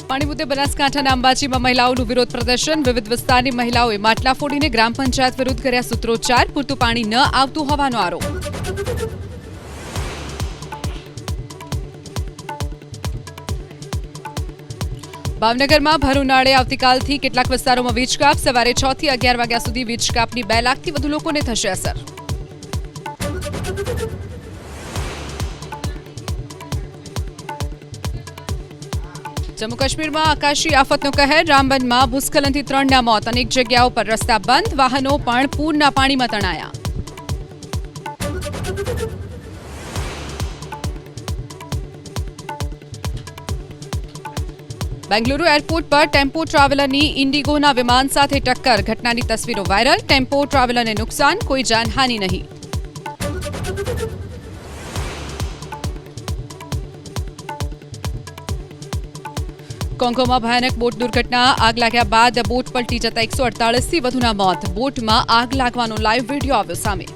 પાણી મુદ્દે બનાસકાંઠાના અંબાજીમાં મહિલાઓનું વિરોધ પ્રદર્શન. વિવિધ વિસ્તારની મહિલાઓએ માટલા ફોડીને ગ્રામ પંચાયત વિરુદ્ધ કર્યા સૂત્રોચ્ચાર. પૂરતું પાણી ન આવતું હોવાનો આરોપ. ભાવનગરમાં ભર ઉનાળે આવતીકાલથી કેટલાક વિસ્તારોમાં વીજ કાપ. સવારે 6 થી 11 વાગ્યા સુધી વીજ કાપની 2 લાખથી વધુ લોકોને થશે અસર. જમ્મુ કાશ્મીરમાં આકાશી આફતનો કહેર. રામબનમાં ભૂસ્ખલનથી 3ના મોત. અનેક જગ્યાઓ પર રસ્તા બંધ. વાહનો પણ પૂરના પાણીમાં તણાયા. બેંગલુરુ એરપોર્ટ પર ટેમ્પો ટ્રાવેલરની ઇન્ડિગોના વિમાન સાથે ટક્કર. ઘટનાની તસવીરો વાયરલ. ટેમ્પો ટ્રાવેલરને નુકસાન, કોઈ જાનહાનિ નહીં. કોંગોમાં ભયાનક બોટ દુર્ઘટના. આગ લાગ્યા બાદ બોટ પલટી જતા 148થી વધુના મોત. બોટમાં આગ લાગવાનો લાઈવ વિડીયો આવ્યો સામે.